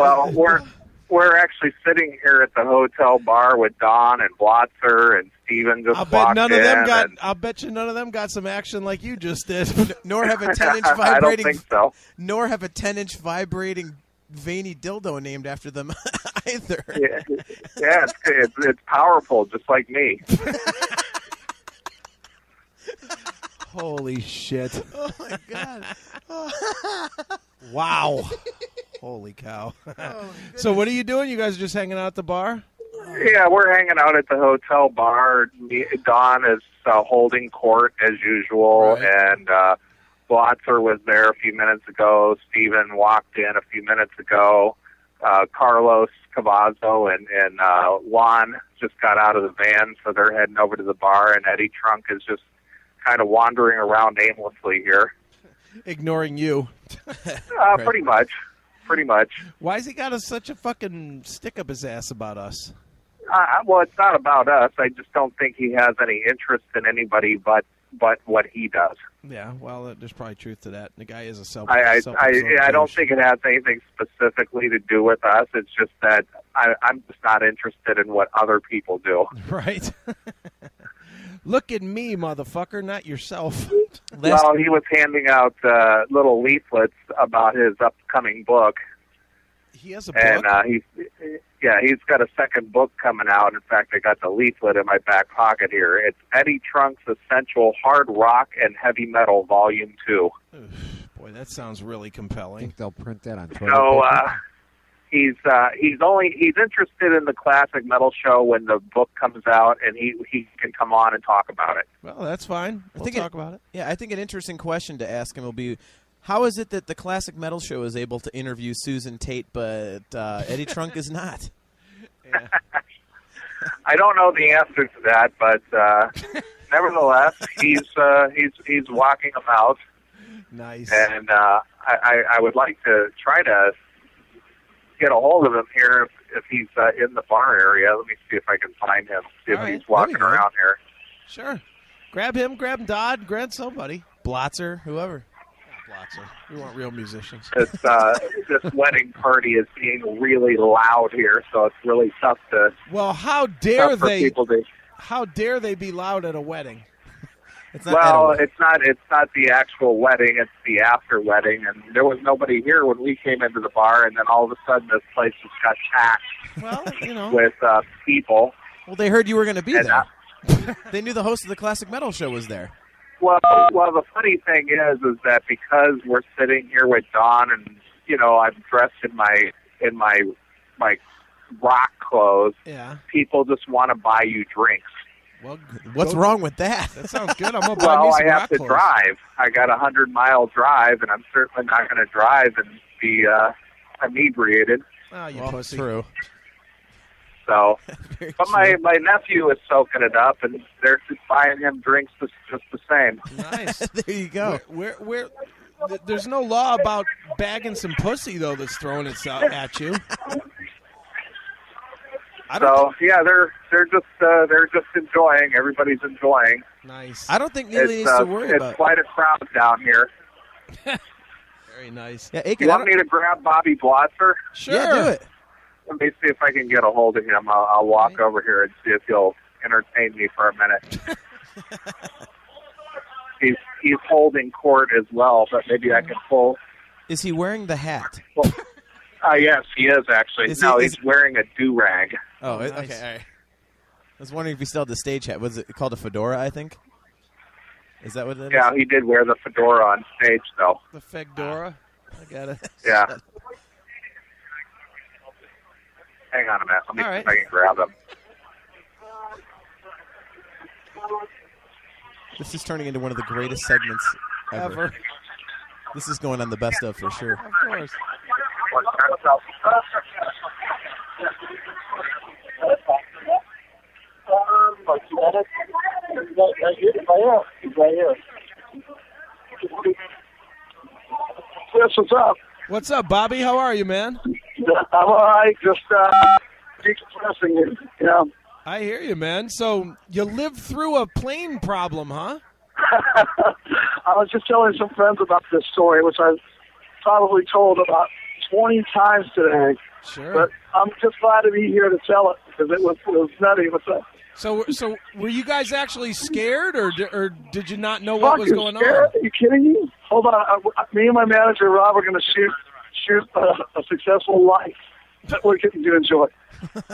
Well, we're actually sitting here at the hotel bar with Don and Blotzer and Steven just walked in. I'll bet you none of them got some action like you just did. Nor have a 10-inch vibrating. I don't think so. Nor have a 10-inch vibrating veiny dildo named after them either. Yeah, it's powerful, just like me. Holy shit! Oh my god! Wow! Holy cow! So what are you doing? You guys are just hanging out at the bar? Yeah, we're hanging out at the hotel bar. Don is holding court as usual, right. And Blotzer was there a few minutes ago. Steven walked in a few minutes ago. Carlos Cavazzo and Juan just got out of the van, so they're heading over to the bar, and Eddie Trunk is just kind of wandering around aimlessly here. Ignoring you. Right. Pretty much. Why has he got such a fucking stick up his ass about us? Well, it's not about us. I just don't think he has any interest in anybody but what he does. Yeah, well, there's probably truth to that. The guy is a I don't think it has anything specifically to do with us. It's just that I'm just not interested in what other people do. Right. Look at me, motherfucker, not yourself. Well, he was handing out little leaflets about his upcoming book. He has a book? And he's got a second book coming out. In fact, I got the leaflet in my back pocket here. It's Eddie Trunk's Essential Hard Rock and Heavy Metal, Volume 2. Boy, that sounds really compelling. I think they'll print that on Twitter. So he's interested in the classic metal show when the book comes out, and he can come on and talk about it. Well, that's fine. We'll talk about it. Yeah, I think an interesting question to ask him will be, how is it that the Classic Metal Show is able to interview Susan Tate, but Eddie Trunk is not? Yeah. I don't know the answer to that, but nevertheless, he's walking them out. Nice. And I would like to try to get a hold of him here if he's in the bar area. Let me see if I can find him. See if he's walking around here. Sure. Grab him, grab Dodd, grab somebody. Blotzer, whoever. Blotzer. We want real musicians. This wedding party is being really loud here, so it's really tough to. Well, how dare they? To, how dare they be loud at a wedding? It's not the actual wedding; it's the after wedding, and there was nobody here when we came into the bar, and then all of a sudden this place just got packed. Well, with people. Well, they heard you were going to be there. They knew the host of the Classic Metal Show was there. Well, the funny thing is that because we're sitting here with Don, and I'm dressed in my rock clothes. Yeah. People just want to buy you drinks. Well, what's wrong with that? That sounds good. I'm gonna buy me some I have to drive. I got a 100-mile drive, and I'm certainly not going to drive and be inebriated. Oh, you pussy. True. So, but my nephew is soaking it up, and they're just buying him drinks just the same. Nice. There you go. There's no law about bagging some pussy though that's throwing itself at you. They're just enjoying. Everybody's enjoying. Nice. I don't think Neeley needs to worry about. It's quite a crowd down here. Very nice. Yeah, you want me to grab Bobby Blotzer? Sure. Yeah, do it. Let me see if I can get a hold of him. I'll walk over here and see if he'll entertain me for a minute. He's holding court as well, but maybe I can pull. Is he wearing the hat? Well, yes, he is actually. He's wearing a do-rag. Oh, nice. Okay. All right. I was wondering if he still had the stage hat. Was it called a fedora, I think? Is that what it is? Yeah, he did wear the fedora on stage, though. The fedora? I got it. Yeah. Hang on a minute. Let me see if I can grab him. This is turning into one of the greatest segments ever. This is going on the best of for sure. Of course. He's right here. Yes, what's up? What's up, Bobby? How are you, man? I'm all right. Just decompressing it. Yeah. I hear you, man. So you lived through a plane problem, huh? I was just telling some friends about this story, which I've probably told about 20 times today. Sure. But I'm just glad to be here to tell it because it was nutty. What's up? So were you guys actually scared, or did you not know what was going scared? on? Are you kidding me? Hold on. Me and my manager, Rob, are going to shoot a successful life that we're getting to enjoy.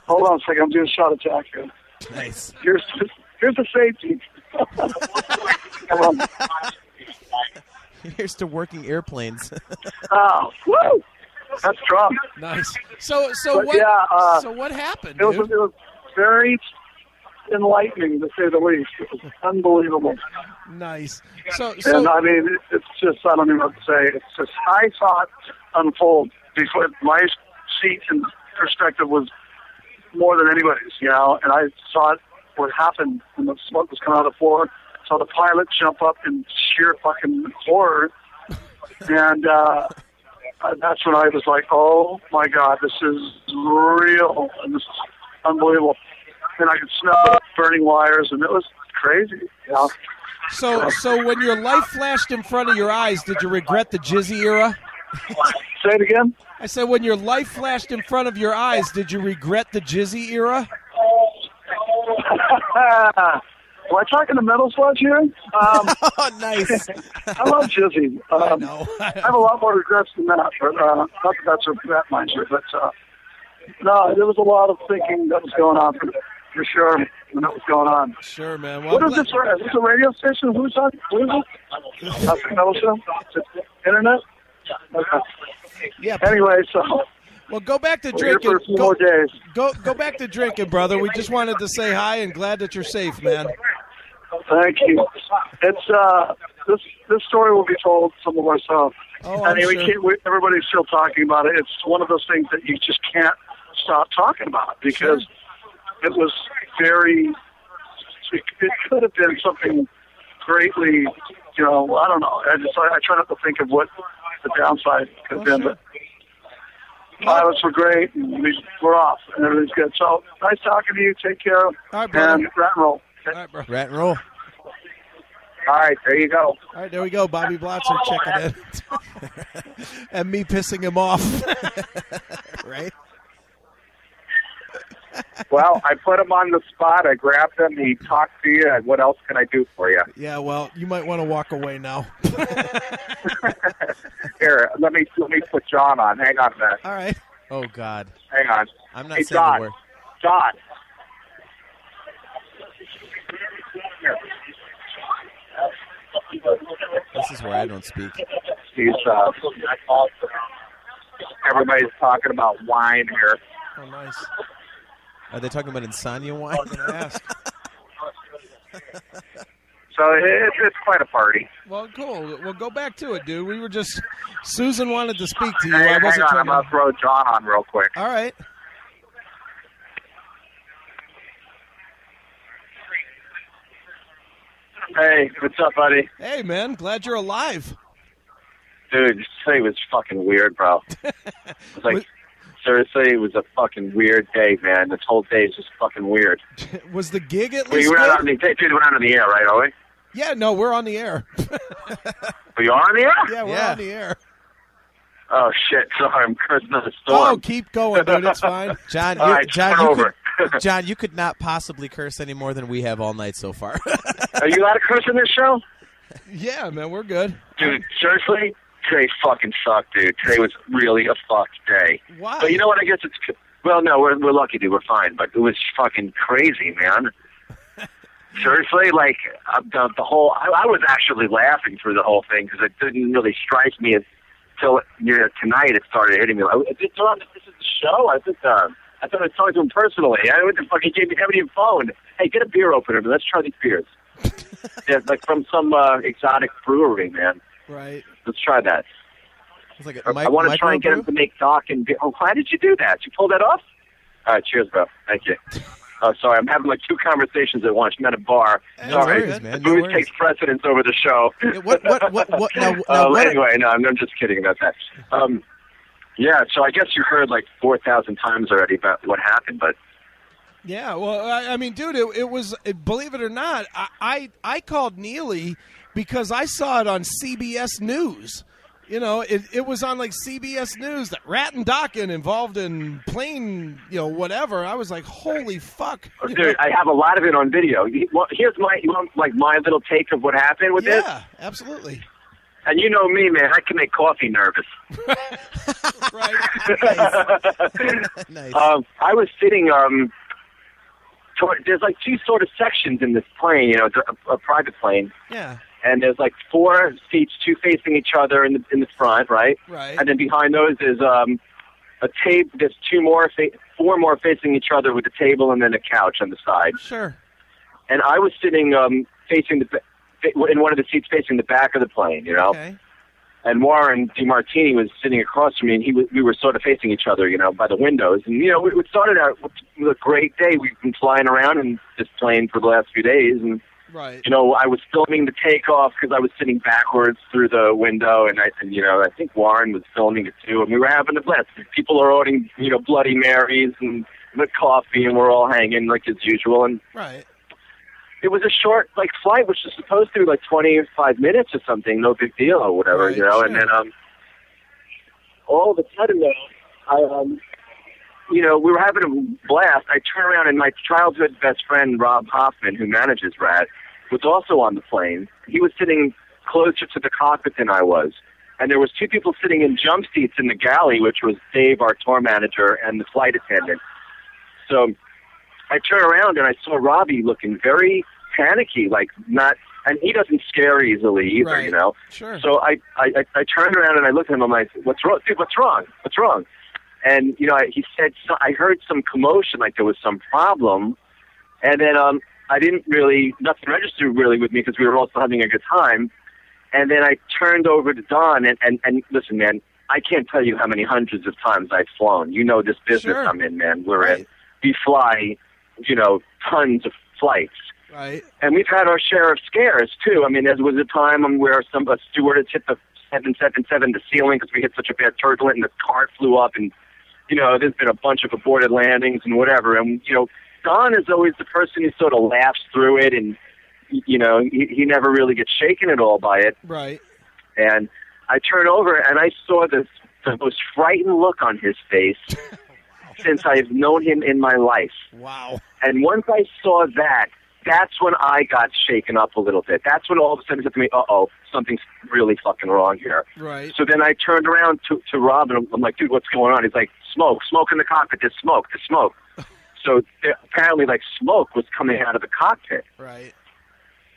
Hold on a second. I'm doing a shot attack here. Nice. Here's the safety. Come on. Here's to working airplanes. Oh, woo! That's Trump. Nice. So But what? yeah, So what happened, It was dude? very enlightening, to say the least. It was unbelievable. Nice. So And I mean, it's just, I don't even know what to say. It's just, I saw it unfold before my seat and perspective was more than anybody's, you know, and I saw it, what happened when the smoke was coming out of the floor. Saw the pilot jump up in sheer fucking horror. And that's when I was like, oh my God, this is real. And this is unbelievable. And I could smell burning wires, and it was crazy, you know. So when your life flashed in front of your eyes, did you regret the Jizzy era? Say it again? I said, when your life flashed in front of your eyes, did you regret the Jizzy era? Am I talking to Metal Sludge here? Oh, nice. I love Jizzy. I know. I have a lot more regrets than that, but not that that's a regret, mind you. But no, there was a lot of thinking that was going on for sure when that was going on. Sure, man. Well, What is this? Is this a radio station? Who's on? Who is it? That's a Metal Show? Internet? Okay. Yeah. Anyway, so Well, go back to we're here drinking. for a few more days. Go back to drinking, brother. We just wanted to say hi and glad that you're safe, man. Thank you. It's this story will be told somewhere. So Oh, I I'm mean, sure. everybody's still talking about it. It's one of those things that you just can't stop talking about because it was very. It could have been something greatly, you know. I don't know. I try not to think of what the downside could have been, but pilots were great. And we're off, and everything's good. So nice talking to you. Take care. All right, brother. And Rat and roll. All right, bro. Rat and roll. All right, there you go. All right, there we go. Bobby Blotzer checking in. And me pissing him off. Right? Well, I put him on the spot. I grabbed him. He talked to you. And what else can I do for you? Yeah, well, you might want to walk away now. Here, let me put John on. Hang on a minute. All right. Oh, God. Hang on. I'm not Hey, saying John. the word. John. Here. This is where I don't speak. He's everybody's talking about wine here. Oh, nice. Are they talking about insomnia wine? I'm going to ask. So it's quite a party. Well, cool. Well, go back to it, dude. We were just... Susan wanted to speak to you. Hey, I hang wasn't on. trying I'm going to throw John on real quick. All right. Hey, what's up, buddy? Hey, man. Glad you're alive. Dude, today was fucking weird, bro. It's like, seriously, it was a fucking weird day, man. This whole day is just fucking weird. Was the gig at Wait, least we're not good? on the, dude, we're not on the air, right, are we? Yeah, no, we're on the air. We are on the air? Yeah, we're Yeah. on the air. Oh, shit. Sorry, I'm cursing the storm. Oh, keep going, dude. It's fine. John, All right, John, start you over. John, you could not possibly curse any more than we have all night so far. Are you allowed to curse in this show? Yeah, man, we're good. Dude, seriously? Today fucking sucked, dude. Today was really a fucked day. Why? But you know what? I guess it's... Well, no, we're lucky, dude. We're fine. But it was fucking crazy, man. Seriously, like, the whole... I was actually laughing through the whole thing because it didn't really strike me until tonight it started hitting me. This is the show? I thought I was talking to him personally. What the fuck? He haven't even phoned. Hey, get a beer opener. Let's try these beers. Yeah, like from some exotic brewery, man. Right. Let's try that. It's like I want to try and get him to make Dokken beer. Oh, why did you do that? Did you pull that off? All right, cheers, bro. Thank you. Oh, sorry, I'm having like two conversations at once. I'm at a bar. Hey, Sorry, no worries, man. the No booze worries. takes precedence over the show. Anyway, no, I'm just kidding about that. Yeah, so I guess you heard like 4,000 times already about what happened, but Yeah, well, I mean, dude, it was, believe it or not, I called Neeley because I saw it on CBS News. You know, it was on like CBS News that Ratt and Dokken involved in plane, whatever. I was like, holy fuck. Dude, I have a lot of it on video. Well, here's my little take of what happened with this? Yeah, absolutely. And you know me, man, I can make coffee nervous. Right. Nice. I was sitting, there's like two sort of sections in this plane, it's a private plane. Yeah. And there's like 4 seats, 2 facing each other in the front, right? Right. And then behind those is a table. There's 4 more facing each other with a table and then a couch on the side. Sure. And I was sitting facing in one of the seats facing the back of the plane, Okay. And Warren DeMartini was sitting across from me, and we were sort of facing each other, by the windows. And we started out with a great day. We've been flying around in this plane for the last few days, and. Right. I was filming the takeoff because I was sitting backwards through the window, and I think Warren was filming it too, and we were having a blast. People are ordering, Bloody Marys and the coffee, and we're all hanging like as usual. And right. It was a short flight, which was supposed to be 25 minutes or something, no big deal or whatever, right, sure. And then all of a sudden, we were having a blast. I turned around, and my childhood best friend, Rob Hoffman, who manages Ratt, was also on the plane. He was sitting closer to the cockpit than I was. And there was 2 people sitting in jump seats in the galley, which was Dave, our tour manager, and the flight attendant. So I turned around, and I saw Robbie looking very panicky, and he doesn't scare easily either, right. Sure. So I turned around, and I looked at him, I'm like, what's wrong? Dude, what's wrong? What's wrong? And, he said, I heard some commotion, like there was some problem. And then nothing registered really with me because we were also having a good time. And then I turned over to Don, and listen, man, I can't tell you how many hundreds of times I've flown. This business sure. I'm in, man. We're right. in. We fly, tons of flights. Right. And we've had our share of scares, too. I mean, there was a time where a stewardess hit the 777, the ceiling, because we hit such a bad turbulence, and the cart flew up, and there's been a bunch of aborted landings and whatever. And, Don is always the person who sort of laughs through it, and, he never really gets shaken at all by it. Right. And I turn over, and I saw the most frightened look on his face since I've known him in my life. Wow. And once I saw that, that's when I got shaken up a little bit. That's when all of a sudden it said to me, uh-oh, something's really fucking wrong here. Right. So then I turned around to Rob, and I'm like, dude, what's going on? He's like, smoke in the cockpit. There's smoke. So apparently, smoke was coming out of the cockpit. Right.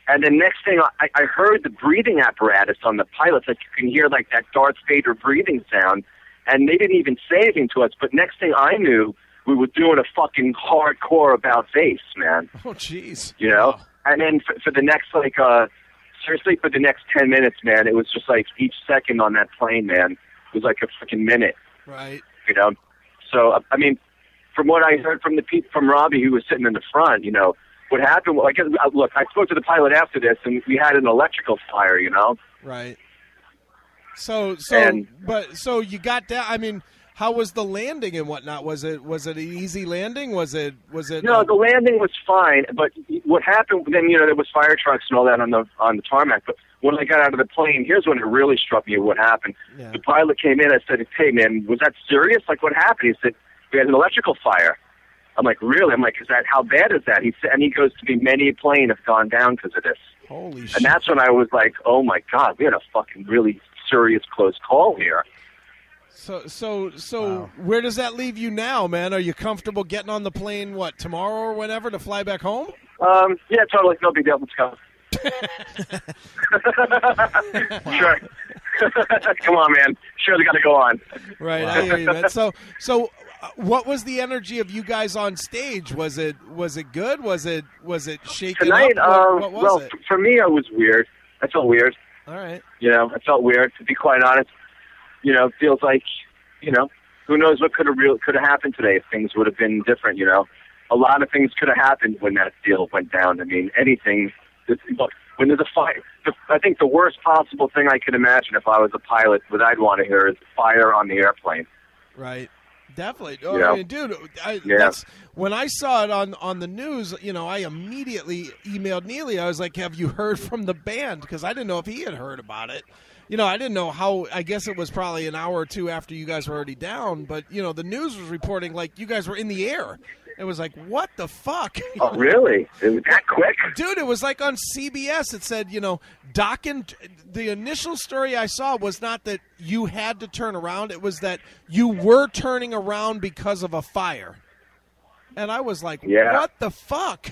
And then next thing, I heard the breathing apparatus on the pilots. Like, you can hear, that Darth Vader breathing sound. And they didn't even say anything to us. But next thing I knew, we were doing a fucking hardcore about bass, man. Oh, jeez. Wow. And then for the next, seriously, for the next 10 minutes, man, it was just each second on that plane, man, was like a freaking minute. Right. So, I mean, from what I heard from Robbie, who was sitting in the front, what happened, look, I spoke to the pilot after this, and we had an electrical fire, Right. So you got down, I mean, how was the landing and whatnot? Was it an easy landing? Was it? No, the landing was fine, but what happened then? There was fire trucks and all that on the tarmac. But when I got out of the plane, here's when it really struck me what happened. Yeah. The pilot came in. I said, "Hey, man, was that serious? What happened?" He said, "We had an electrical fire." I'm like, "Really?" I'm like, how bad is that?" He said, and he goes to me, "Many a plane have gone down because of this." Holy shit! And that's when I was like, "Oh my God, we had a fucking really serious close call here." So Wow. Where does that leave you now, man? Are you comfortable getting on the plane, tomorrow or whenever to fly back home? Yeah, totally. No big deal. Let's go. Sure. Come on, man. Sure, they got to go on. Right, I hear you, man. So what was the energy of you guys on stage? Was it good? Was it shaking Tonight, up? What was it? For me, it was weird. I felt weird. All right. I felt weird, to be quite honest. It feels like, who knows what could have happened today if things would have been different, A lot of things could have happened when that deal went down. I mean, anything. Look, when there's a fire, I think the worst possible thing I could imagine if I was a pilot, what I'd want to hear is fire on the airplane. Right. Definitely. Yeah. I mean, dude, when I saw it on the news, I immediately emailed Neeley. I was like, have you heard from the band? Because I didn't know if he had heard about it. I didn't know how. I guess it was probably an hour or two after you guys were already down. But the news was reporting like you guys were in the air. It was like, what the fuck? Oh, really? It was that quick? Dude, it was like on CBS. It said, Dokken. The initial story I saw was not that you had to turn around. It was that you were turning around because of a fire. And I was like, what the fuck?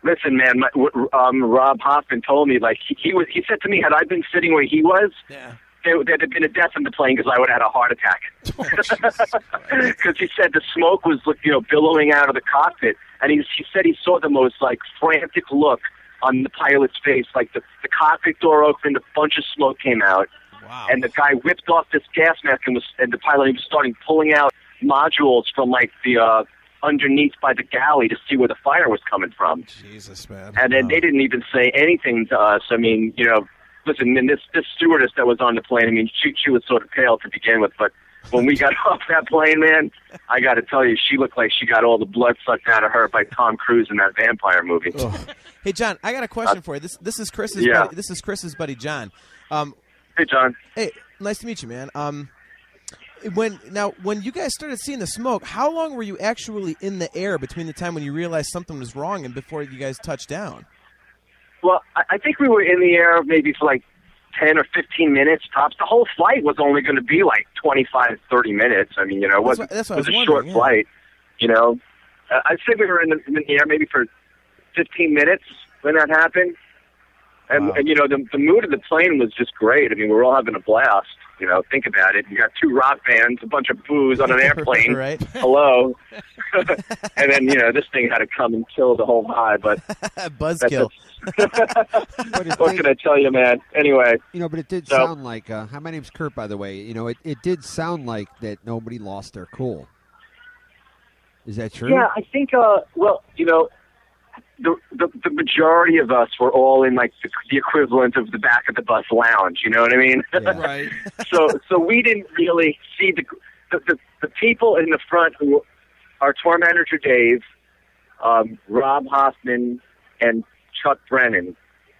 Listen, man, Rob Hoffman told me, like, he said to me, had I been sitting where he was, there'd have been a death in the plane because I would have had a heart attack. Because he said the smoke was, billowing out of the cockpit, and he said he saw the most, like, frantic look on the pilot's face. Like, the cockpit door opened, a bunch of smoke came out, and the guy whipped off this gas mask, and the pilot was starting pulling out modules from, like, the underneath by the galley to see where the fire was coming from. Jesus, man. And then they didn't even say anything to us. I mean, listen, and this stewardess that was on the plane, I mean, she was sort of pale to begin with, but when we got off that plane, man, I got to tell you, she looked like she got all the blood sucked out of her by Tom Cruise in that vampire movie. Hey, John, I got a question for you. This is Chris's buddy, this is Chris's buddy, John. Hey, John. Hey, nice to meet you, man. When you guys started seeing the smoke, how long were you actually in the air between the time when you realized something was wrong and before you guys touched down? Well, I think we were in the air maybe for like 10 or 15 minutes tops. The whole flight was only going to be like 25, 30 minutes. I mean, it was a short flight. I'd say we were in the air maybe for 15 minutes when that happened. And the mood of the plane was just great. I mean, we were all having a blast. Think about it. You got two rock bands, a bunch of booze on an airplane. Right. Hello. And then, this thing had to come and kill the whole vibe. But buzzkill. What can I tell you, man? Anyway. But it did sound like, hi, my name's Kurt, by the way. It did sound like that nobody lost their cool. Is that true? Yeah, I think, the majority of us were all in like the equivalent of the back of the bus lounge. You know what I mean? Yeah. Right. So we didn't really see the people in the front who our tour manager Dave, Rob Hoffman, and Chuck Brennan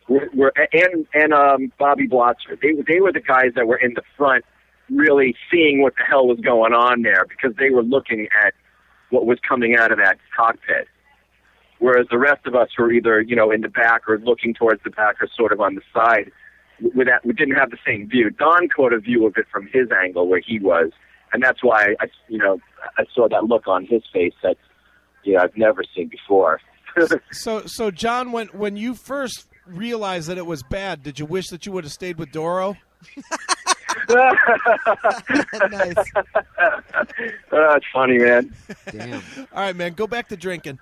and Bobby Blotzer. They were the guys that were in the front, really seeing what the hell was going on there because they were looking at what was coming out of that cockpit. Whereas the rest of us were either, in the back or looking towards the back or sort of on the side. We didn't have the same view. Don caught a view of it from his angle where he was, and that's why I saw that look on his face that I've never seen before. So John, when you first realized that it was bad, did you wish that you would have stayed with Doro? Nice. That's funny, man. Damn. All right, man, go back to drinking.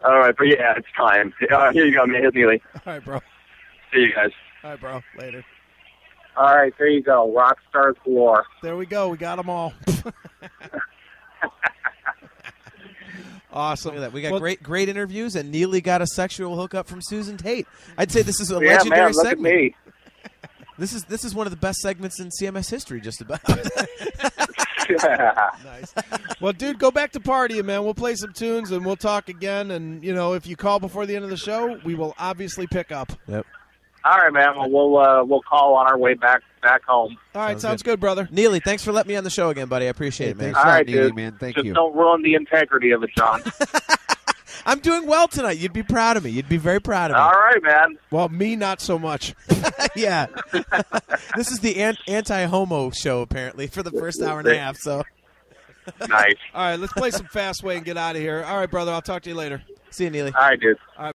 All right, but yeah, it's time. Here you go, man. Here's Neeley. All right, bro. See you guys. All right, bro. Later. All right, there you go. Rockstar galore. There we go. We got them all. Awesome. Look at that. We got great interviews, and Neeley got a sexual hookup from Susan Tate. I'd say this is a legendary look segment. At me. This is one of the best segments in CMS history, just about. Nice. Well, dude, go back to partying, man. We'll play some tunes and we'll talk again. And if you call before the end of the show, we will obviously pick up. Yep. All right, man. Well, we'll call on our way back home. All right, sounds good, brother. Neeley, thanks for letting me on the show again, buddy. I appreciate it, man. Thanks All right, Neeley, dude. man. Thank Just you. don't ruin the integrity of it, John. I'm doing well tonight. You'd be proud of me. You'd be very proud of me. All right, man. Well, me, not so much. Yeah. This is the anti-homo show, apparently, for the first hour and a half. So. Nice. All right, let's play some Fast Way and get out of here. All right, brother, I'll talk to you later. See you, Neeley. All right, dude. All right.